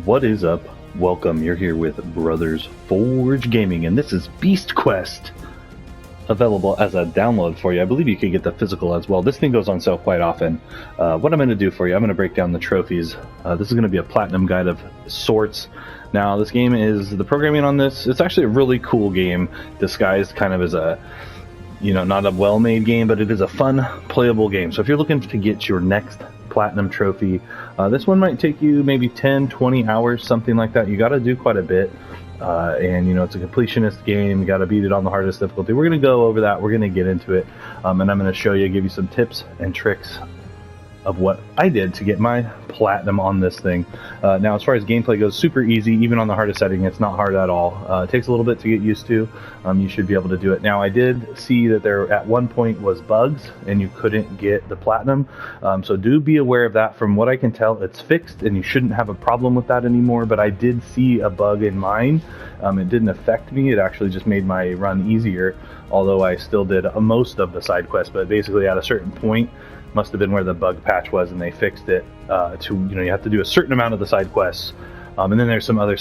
What is up? Welcome. You're here with Brothers Forge Gaming, and this is Beast Quest, available as a download for you. I believe you could get the physical as well. This thing goes on sale quite often. What I'm going to do for you, I'm going to break down the trophies. This is going to be a platinum guide of sorts. Now, this game is, the programming on this, it's actually a really cool game, disguised kind of as a, not a well-made game, but it is a fun, playable game. So if you're looking to get your next platinum trophy, this one might take you maybe 10-20 hours, something like that. You got to do quite a bit, and it's a completionist game. You got to beat it on the hardest difficulty. We're going to go over that. We're going to get into it, and I'm going to show you, give you some tips and tricks of what I did to get my platinum on this thing. Now, as far as gameplay goes, super easy. Even on the hardest setting, it's not hard at all. It takes a little bit to get used to. You should be able to do it. Now, I did see that there at one point was bugs and you couldn't get the platinum, so do be aware of that. From what I can tell, it's fixed and you shouldn't have a problem with that anymore, but I did see a bug in mine. It didn't affect me. It actually just made my run easier, although I still did most of the side quests. But basically at a certain point, must have been where the bug patch was, and they fixed it to, you have to do a certain amount of the side quests, and then there's some other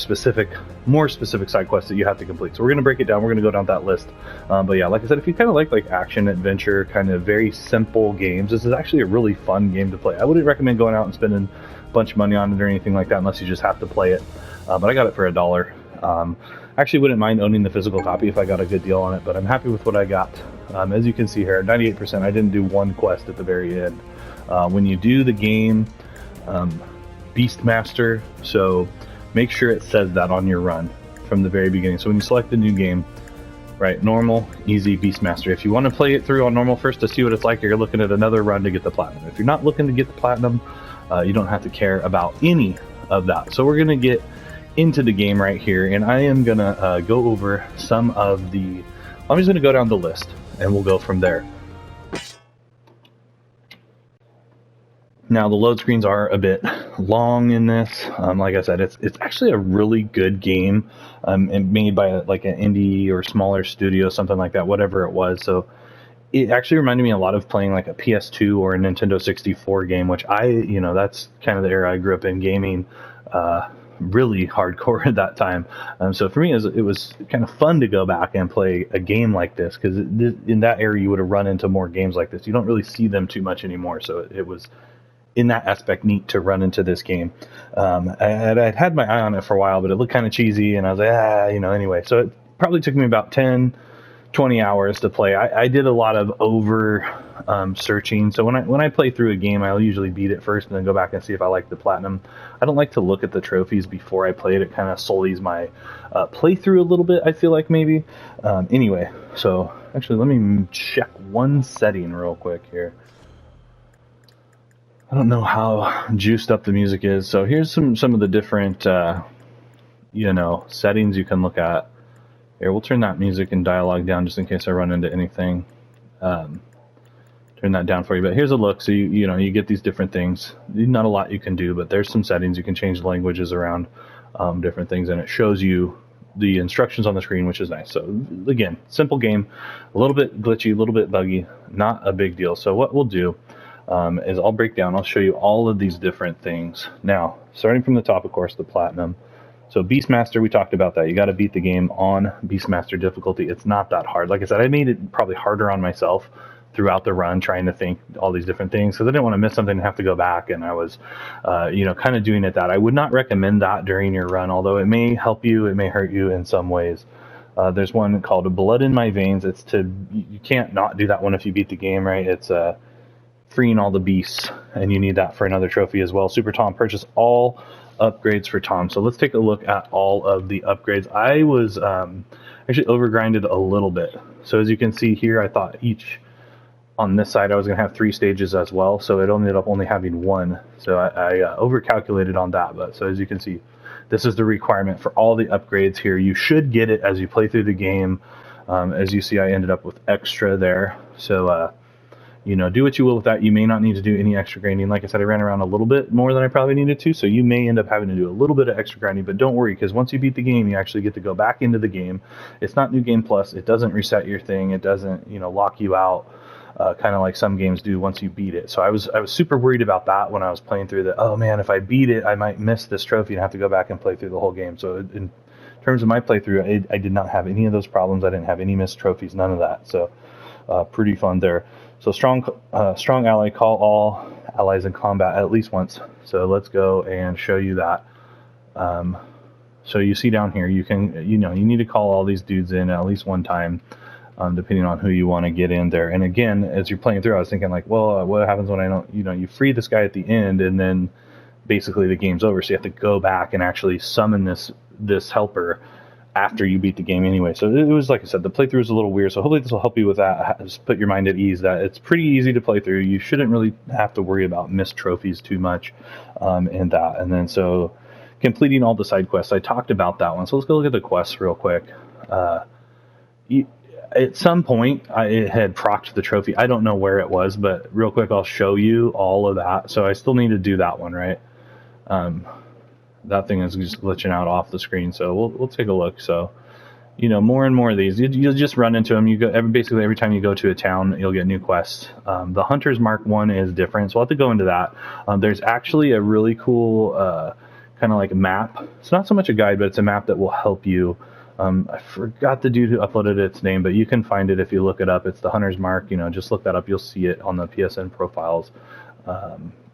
more specific side quests that you have to complete. So we're going to break it down. We're going to go down that list. But yeah, like I said, if you kind of like action, adventure, kind of very simple games, this is actually a really fun game to play. I wouldn't recommend going out and spending a bunch of money on it or anything like that unless you just have to play it. But I got it for $1. Actually wouldn't mind owning the physical copy if I got a good deal on it, but I'm happy with what I got. As you can see here, 98%. I didn't do one quest at the very end. When you do the game, Beastmaster, so make sure it says that on your run from the very beginning. So when you select the new game, right, normal, easy, Beastmaster. If you want to play it through on normal first to see what it's like, you're looking at another run to get the platinum. If you're not looking to get the platinum, you don't have to care about any of that. So we're going to get into the game right here, and I am going to go over some of the... I'm just going to go down the list, and we'll go from there. Now, the load screens are a bit long in this. Like I said, it's actually a really good game, and made by like an indie or smaller studio, something like that, whatever it was. So it actually reminded me a lot of playing like a PS2 or a Nintendo 64 game, which that's kind of the era I grew up in gaming, really hardcore at that time. So for me, it was kind of fun to go back and play a game like this, because in that era you would have run into more games like this. You don't really see them too much anymore, so it was in that aspect neat to run into this game. I'd had my eye on it for a while, but it looked kind of cheesy, and I was like, anyway. So it probably took me about 10-20 hours to play. I did a lot of searching. So when I play through a game, I'll usually beat it first and then go back and see if I like the platinum. I don't like to look at the trophies before I play it. It kind of sullies my playthrough a little bit, I feel like, maybe. Anyway, so actually let me check one setting real quick here. I don't know how juiced up the music is. So here's some of the different settings you can look at. Here, we'll turn that music and dialogue down just in case I run into anything. Turn that down for you. But here's a look. So you get these different things. Not a lot you can do, but there's some settings. You can change languages around, different things, and it shows you the instructions on the screen, which is nice. So again, simple game, a little bit glitchy, a little bit buggy, not a big deal. So what we'll do is I'll break down. I'll show you all of these different things. Now, starting from the top, of course, the platinum. So Beastmaster, we talked about that. You got to beat the game on Beastmaster difficulty. It's not that hard. Like I said, I made it probably harder on myself throughout the run, trying to think all these different things, because I didn't want to miss something and have to go back, and I was, kind of doing it that. I would not recommend that during your run, although it may help you, it may hurt you in some ways. There's one called Blood in My Veins. You can't not do that one if you beat the game, right? It's freeing all the beasts, and you need that for another trophy as well. Super Tom, purchase all upgrades for Tom. So let's take a look at all of the upgrades. I was actually overgrinded a little bit. So as you can see here, I thought each on this side I was going to have 3 stages as well, so it ended up only having 1. So I overcalculated on that. But so as you can see, this is the requirement for all the upgrades here. You should get it as you play through the game. As you see, I ended up with extra there. So do what you will with that. You may not need to do any extra grinding. Like I said, I ran around a little bit more than I probably needed to, so you may end up having to do a little bit of extra grinding, but don't worry, because once you beat the game, you actually get to go back into the game. It's not New Game Plus. It doesn't reset your thing. It doesn't, lock you out. kind of like some games do once you beat it. So I was super worried about that when I was playing through oh man, if I beat it, I might miss this trophy and have to go back and play through the whole game. So in terms of my playthrough, I did not have any of those problems. I didn't have any missed trophies, none of that. So pretty fun there. So strong ally, call all allies in combat at least once. So let's go and show you that. So you see down here, you need to call all these dudes in at least one time, depending on who you want to get in there. And again, as you're playing through, I was thinking like, well, what happens when I don't, you free this guy at the end, and then basically the game's over. So you have to go back and actually summon this helper after you beat the game anyway. So it was, like I said, the playthrough is a little weird. So hopefully this will help you with that. Just put your mind at ease that it's pretty easy to play through. You shouldn't really have to worry about missed trophies too much in that. And then so completing all the side quests, I talked about that one. So let's go look at the quests real quick. At some point, it had procced the trophy. I don't know where it was, but real quick, I'll show you all of that. So I still need to do that one, right? That thing is just glitching out off the screen. So we'll take a look. So, more and more of these, you'll just run into them. You go basically every time you go to a town, you'll get new quests. The Hunter's Mark 1 is different, so I'll have to go into that. There's actually a really cool kind of like a map. It's not so much a guide, but it's a map that will help you. I forgot the dude who uploaded its name, but you can find it if you look it up. It's the Hunter's Mark. Just look that up. You'll see it on the PSN profiles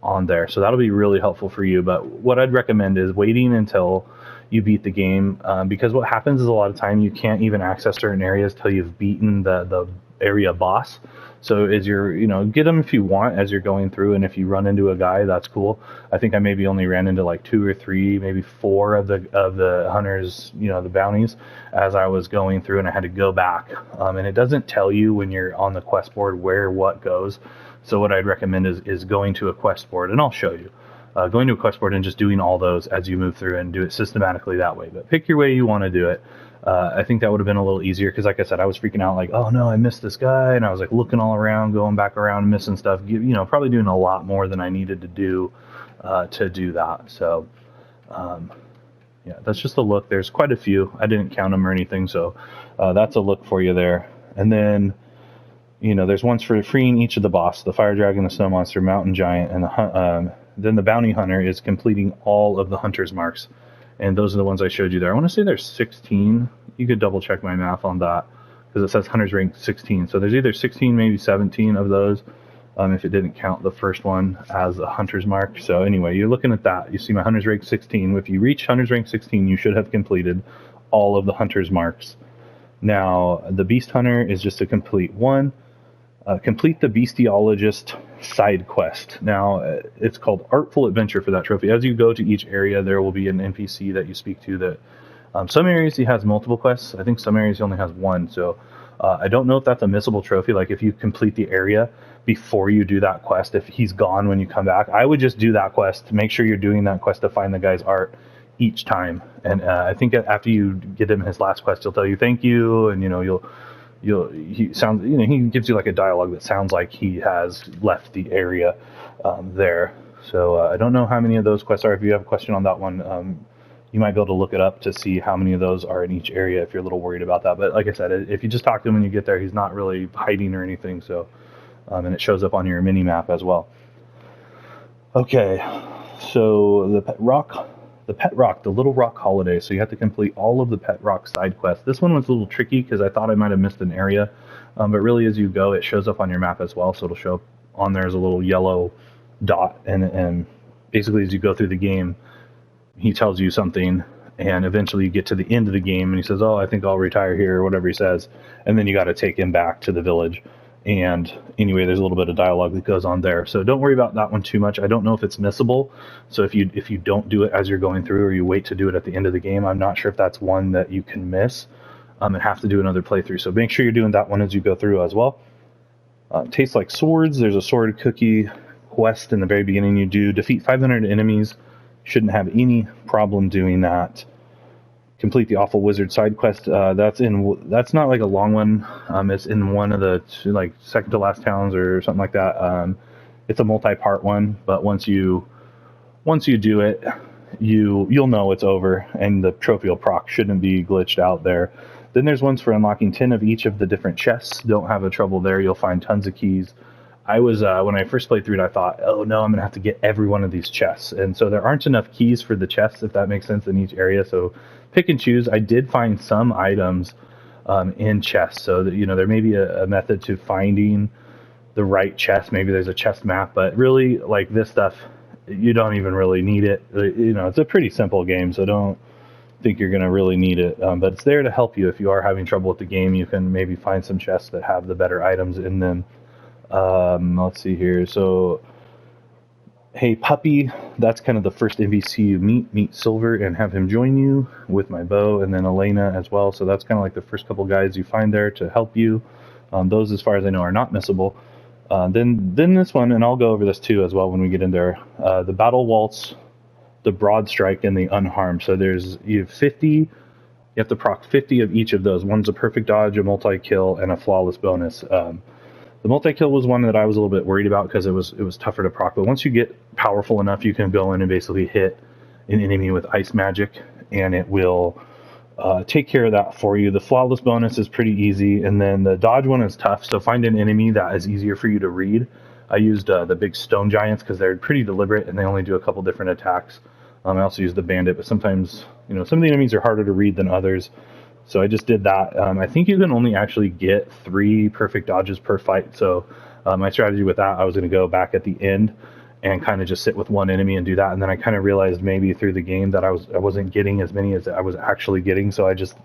on there. So that'll be really helpful for you. But what I'd recommend is waiting until you beat the game, because what happens is a lot of time you can't even access certain areas till you've beaten the area boss. So as you're, get them if you want as you're going through, and if you run into a guy, that's cool. I think I maybe only ran into like 2 or 3, maybe 4 of the hunters, the bounties as I was going through, and I had to go back. And it doesn't tell you when you're on the quest board where what goes. So what I'd recommend is going to a quest board, and I'll show you. Going to a quest board and just doing all those as you move through and do it systematically that way. But pick your way you want to do it. I think that would have been a little easier because, like I said, I was freaking out like, oh no, I missed this guy, and I was like looking all around, going back around, missing stuff. Probably doing a lot more than I needed to do that. So, yeah, that's just a look. There's quite a few. I didn't count them or anything, so that's a look for you there. And then, there's ones for freeing each of the boss: the fire dragon, the snow monster, mountain giant, and then the bounty hunter is completing all of the hunter's marks. And those are the ones I showed you there. I want to say there's 16. You could double check my math on that because it says Hunter's rank 16. So there's either 16, maybe 17 of those, if it didn't count the first one as a Hunter's mark. So anyway, you're looking at that. You see my Hunter's rank 16. If you reach Hunter's rank 16, you should have completed all of the Hunter's marks. Now, the Beast Hunter is just a complete one. Complete the Bestiologist side quest. Now, it's called Artful Adventure for that trophy. As you go to each area, there will be an NPC that you speak to that some areas he has multiple quests. I think some areas he only has one. So I don't know if that's a missable trophy. Like if you complete the area before you do that quest, if he's gone when you come back, I would just do that quest to make sure you're doing that quest to find the guy's art each time. And I think after you get him his last quest, he'll tell you thank you, and he gives you like a dialogue that sounds like he has left the area there. So I don't know how many of those quests are. If you have a question on that one, you might be able to look it up to see how many of those are in each area if you're a little worried about that. But like I said, if you just talk to him when you get there, he's not really hiding or anything. So, and it shows up on your mini map as well. Okay, so the Pet Rock, the Little Rock Holiday. So you have to complete all of the Pet Rock side quests. This one was a little tricky because I thought I might have missed an area, but really as you go, it shows up on your map as well. So it'll show up on there as a little yellow dot, and basically as you go through the game, he tells you something, and eventually you get to the end of the game, and he says, "Oh, I think I'll retire here," or whatever he says, and then you got to take him back to the village. And anyway, there's a little bit of dialogue that goes on there. So don't worry about that one too much. I don't know if it's missable. So if you don't do it as you're going through, or you wait to do it at the end of the game, I'm not sure if that's one that you can miss and have to do another playthrough. So make sure you're doing that one as you go through as well. Tastes like swords. There's a sword cookie quest in the very beginning. You do defeat 500 enemies. Shouldn't have any problem doing that. Complete the Awful Wizard side quest. That's not like a long one. It's in one of the like second to last towns or something like that. It's a multi-part one, but once you do it, you'll know it's over, and the trophy will proc. Shouldn't be glitched out there. Then there's ones for unlocking 10 of each of the different chests. Don't have a trouble there. You'll find tons of keys. I was, when I first played through it, I thought, oh no, I'm going to have to get every one of these chests. And so there aren't enough keys for the chests, if that makes sense, in each area. So pick and choose. I did find some items in chests. So that, there may be a method to finding the right chest. Maybe there's a chest map, but really, like this stuff, you don't even really need it. It's a pretty simple game, so don't think you're going to really need it. But it's there to help you if you are having trouble with the game. You can maybe find some chests that have the better items in them. Let's see here. So, hey puppy, that's kind of the first NPC you meet Silver and have him join you with my bow, and then Elena as well. So that's kind of like the first couple guys you find there to help you. Those, as far as I know, are not missable. Then this one, and I'll go over this too as well when we get in there. The Battle Waltz, the Broad Strike, and the Unharmed. So you have 50. You have to proc 50 of each of those. One's a perfect dodge, a multi-kill, and a flawless bonus. The multi-kill was one that I was a little bit worried about because it was tougher to proc. But once you get powerful enough, you can go in and basically hit an enemy with ice magic, and it will take care of that for you. The flawless bonus is pretty easy, and then the dodge one is tough. So find an enemy that is easier for you to read. I used the big stone giants because they're pretty deliberate and they only do a couple different attacks. I also used the bandit, but sometimes some of the enemies are harder to read than others. So I just did that. I think you can only actually get 3 perfect dodges per fight. So my strategy with that, I was going to go back at the end and kind of just sit with one enemy and do that. And then I kind of realized maybe through the game that I wasn't getting as many as I was actually getting. So I just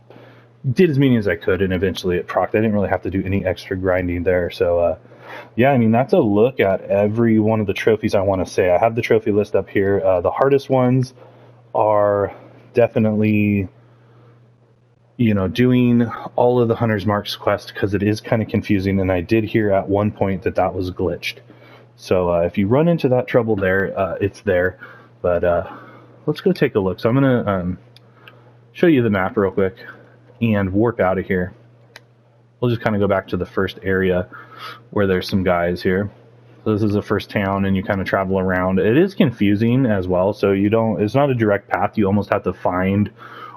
did as many as I could, and eventually it procced. I didn't really have to do any extra grinding there. So yeah, I mean, that's a look at every one of the trophies I want to say. I have the trophy list up here. The hardest ones are definitely doing all of the Hunter's Marks quest, because it is kind of confusing, and I did hear at one point that was glitched. So if you run into that trouble there, it's there. But let's go take a look. So I'm going to show you the map real quick and warp out of here. We'll just kind of go back to the first area where there's some guys here. So this is the first town, and you kind of travel around. It is confusing as well, so it's not a direct path. You almost have to find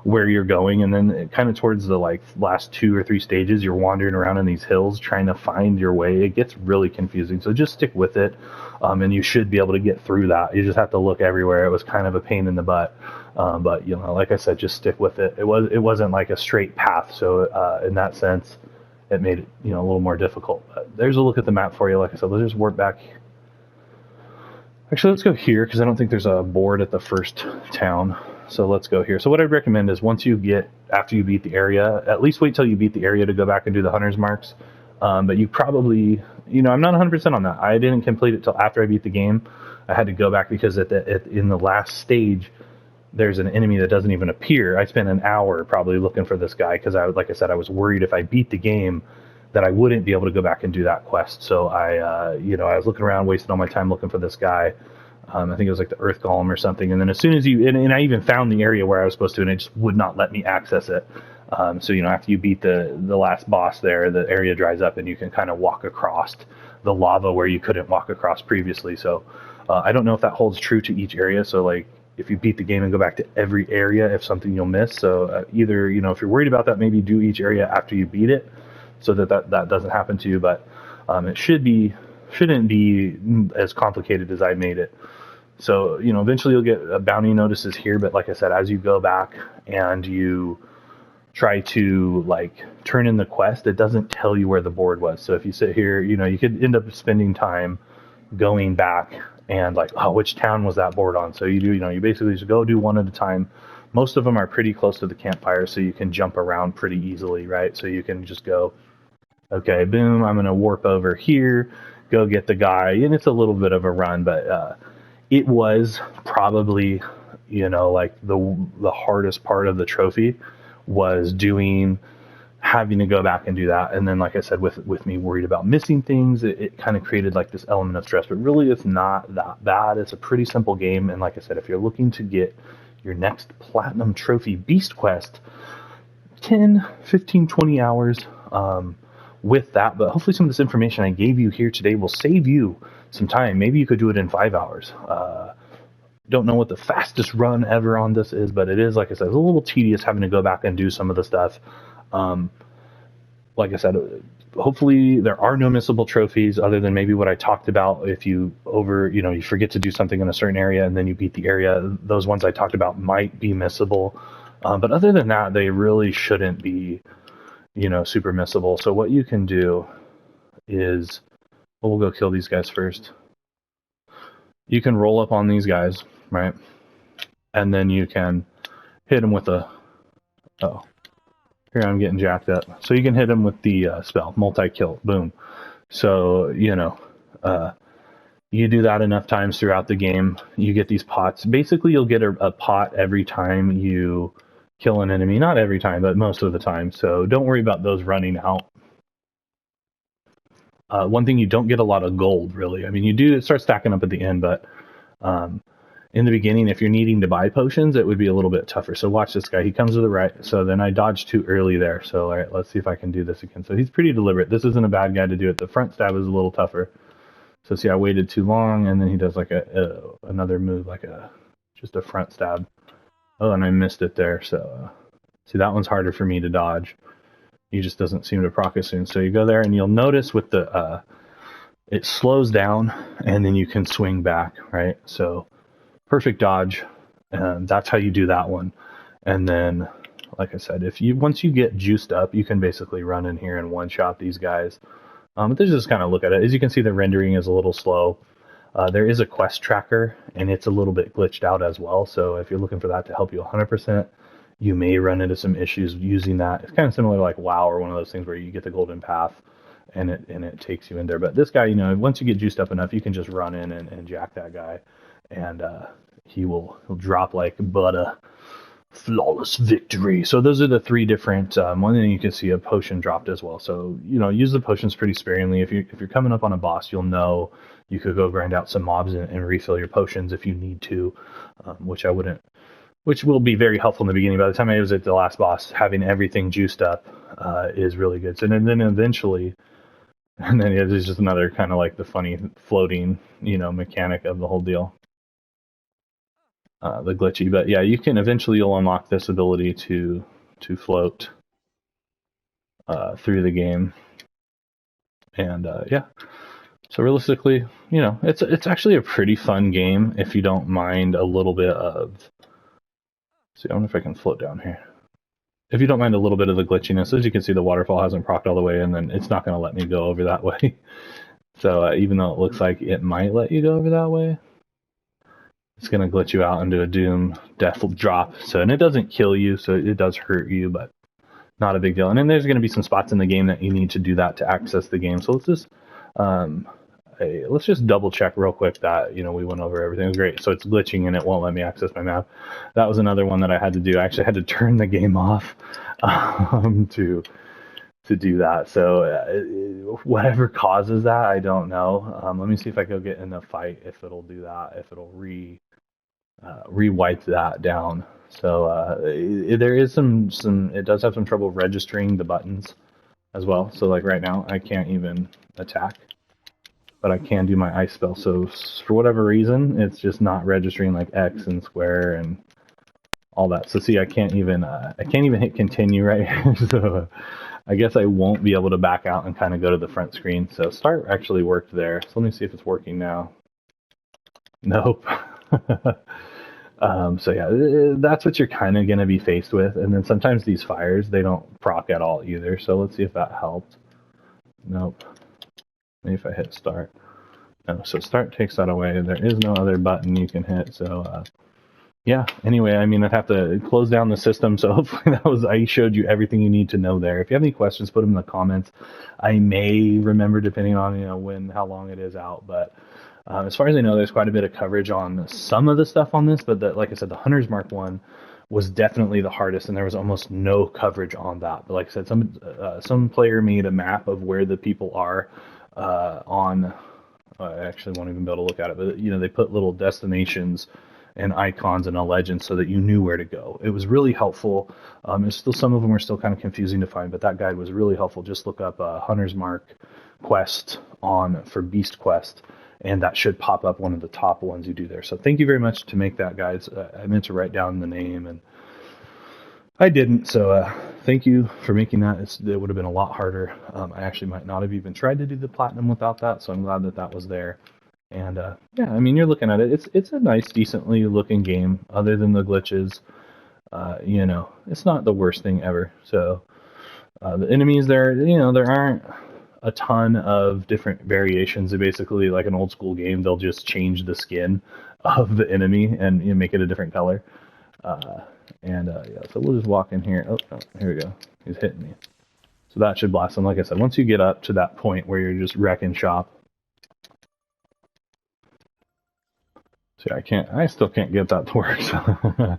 where you're going, and then kind of towards the last 2 or 3 stages, you're wandering around in these hills trying to find your way. It gets really confusing, so just stick with it, and you should be able to get through that. You just have to look everywhere. It was kind of a pain in the butt, but like I said, just stick with it. It wasn't like a straight path, so in that sense, it made it a little more difficult. But there's a look at the map for you. Like I said, let's just warp back. Actually, let's go here because I don't think there's a board at the first town. So let's go here. So what I'd recommend is after you beat the area, at least wait till you beat the area to go back and do the Hunter's Marks. But you probably, I'm not 100% on that. I didn't complete it till after I beat the game. I had to go back because in the last stage, there's an enemy that doesn't even appear. I spent an hour probably looking for this guy because like I said, I was worried if I beat the game that I wouldn't be able to go back and do that quest. So I was looking around, wasting all my time looking for this guy. I think it was like the Earth Golem or something. And then as soon as and I even found the area where I was supposed to, and it just would not let me access it. So, after you beat the last boss there, the area dries up and you can kind of walk across the lava where you couldn't walk across previously. So I don't know if that holds true to each area. So if you beat the game and go back to every area, if something you'll miss. So either, if you're worried about that, maybe do each area after you beat it so that doesn't happen to you. But it shouldn't be as complicated as I made it. So, eventually you'll get bounty notices here, but like I said, as you go back and you try to turn in the quest, it doesn't tell you where the board was. So if you sit here, you could end up spending time going back and which town was that board on? So you basically just go do one at a time. Most of them are pretty close to the campfire, so you can jump around pretty easily, right? So you can just go, okay, boom, I'm going to warp over here, go get the guy, and it's a little bit of a run, but it was probably, the hardest part of the trophy was having to go back and do that. And then, like I said, with me worried about missing things, it kind of created this element of stress, but really it's not that bad. It's a pretty simple game. And like I said, if you're looking to get your next platinum trophy beast quest, 10, 15, 20 hours with that. But hopefully some of this information I gave you here today will save you some time. Maybe you could do it in 5 hours. Don't know what the fastest run ever on this is, but it is, like I said, it's a little tedious having to go back and do some of the stuff. Like I said, hopefully there are no missable trophies other than maybe what I talked about. If you you forget to do something in a certain area and then you beat the area, those ones I talked about might be missable. But other than that, they really shouldn't be, super missable. So what you can do is, we'll go kill these guys first. You can roll up on these guys, right? And then you can hit them with a, here I'm getting jacked up. So you can hit them with the spell, multi-kill, boom. So, you do that enough times throughout the game, you get these pots. Basically, you'll get a pot every time you kill an enemy. Not every time, but most of the time. So don't worry about those running out. One thing, you don't get a lot of gold, really. I mean, you do start stacking up at the end, but in the beginning, if you're needing to buy potions, it would be a little bit tougher. So watch this guy. He comes to the right. So then I dodged too early there. So all right, let's see if I can do this again. So he's pretty deliberate. This isn't a bad guy to do it. The front stab is a little tougher. So see, I waited too long, and then he does like another move, like just a front stab. Oh, and I missed it there. So see, that one's harder for me to dodge. He just doesn't seem to proc as soon. So you go there, and you'll notice with the it slows down, and then you can swing back, right? So perfect dodge, and that's how you do that one. And then, like I said, once you get juiced up, you can basically run in here and one-shot these guys. But this is just kind of look at it. As you can see, the rendering is a little slow. There is a quest tracker, and it's a little bit glitched out as well. So if you're looking for that to help you 100%, you may run into some issues using that. It's kind of similar to like WoW or one of those things where you get the golden path and it takes you in there. But this guy, once you get juiced up enough, you can just run in and jack that guy, and he'll drop like butter. Flawless victory. So those are the three different. One thing, you can see a potion dropped as well. So use the potions pretty sparingly. If you're coming up on a boss, you'll know you could go grind out some mobs and refill your potions if you need to, which I wouldn't. Which will be very helpful in the beginning. By the time I was at the last boss, having everything juiced up is really good. So then eventually, and then there's just another kind of like the funny floating, mechanic of the whole deal. The glitchy, but yeah, you'll unlock this ability to float through the game, and yeah. So realistically, it's actually a pretty fun game if you don't mind a little bit of. See, I wonder if I can float down here. If you don't mind a little bit of the glitchiness, as you can see, the waterfall hasn't procced all the way, and then it's not going to let me go over that way. So even though it looks like it might let you go over that way, it's going to glitch you out into a doom death drop. So, and it doesn't kill you, so it does hurt you, but not a big deal. And then there's going to be some spots in the game that you need to do that to access the game. So let's just double check real quick that we went over everything. It was great. So it's glitching and it won't let me access my map. That was another one that I had to do. I actually had to turn the game off to do that. So whatever causes that, I don't know. Let me see if I go get in a fight, if it'll do that, if it'll re-wipe that down. So there is it does have some trouble registering the buttons as well. So like right now, I can't even attack, but I can do my ice spell. So for whatever reason, it's just not registering like X and square and all that. So see, I can't even hit continue right here. So I guess I won't be able to back out and kind of go to the front screen. So start actually worked there. So let me see if it's working now. Nope. So yeah, that's what you're kind of going to be faced with. And then sometimes these fires, they don't proc at all either. So let's see if that helped. Nope. Maybe if I hit start. No, so start takes that away. There is no other button you can hit. So yeah, anyway, I mean, I'd have to close down the system. So hopefully I showed you everything you need to know there. If you have any questions, put them in the comments. I may remember depending on, how long it is out. But as far as I know, there's quite a bit of coverage on some of the stuff on this. But like I said, the Hunter's Mark 1 was definitely the hardest, and there was almost no coverage on that. But like I said, some player made a map of where the people are on. I actually won't even be able to look at it, but they put little destinations and icons and a legend so that you knew where to go. It was really helpful. There's still some of them are still kind of confusing to find, but that guide was really helpful. Just look up Hunter's Mark quest for Beast Quest, and that should pop up one of the top ones you do there. So thank you very much to make that, guys. I meant to write down the name, and I didn't, so thank you for making that. It would have been a lot harder. I actually might not have even tried to do the platinum without that, so I'm glad that that was there. And yeah, I mean, you're looking at it. It's a nice, decently looking game, other than the glitches. You know, it's not the worst thing ever. So the enemies there, you know, there aren't a ton of different variations. They basically, like an old school game, they'll just change the skin of the enemy and, you know, make it a different color. Yeah, so we'll just walk in here. Oh, here we go. He's hitting me. So that should blast him. Like I said, once you get up to that point where you're just wrecking shop. See, I still can't get that to work. So.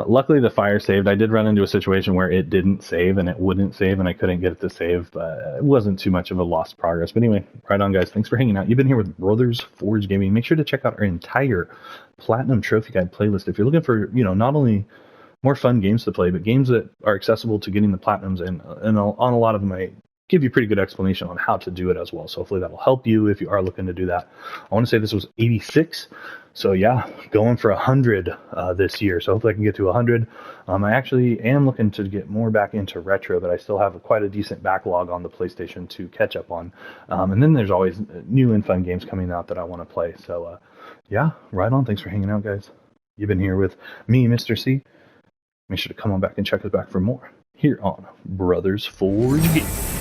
Luckily the fire saved. I did run into a situation where it didn't save and it wouldn't save and I couldn't get it to save, but it wasn't too much of a lost progress. But anyway, right on, guys. Thanks for hanging out. You've been here with Brothers Forge Gaming. Make sure to check out our entire Platinum Trophy Guide playlist if you're looking for, you know, not only more fun games to play, but games that are accessible to getting the Platinums, and on a lot of them I give you a pretty good explanation on how to do it as well. So hopefully that'll help you if you are looking to do that. I want to say this was 86. So yeah, going for 100 this year. So hopefully I can get to 100. I actually am looking to get more back into retro, but I still have quite a decent backlog on the PlayStation to catch up on. And then there's always new and fun games coming out that I want to play. So yeah, right on. Thanks for hanging out, guys. You've been here with me, Mr. C. Make sure to come on back and check us back for more here on Brothers Forge Gaming.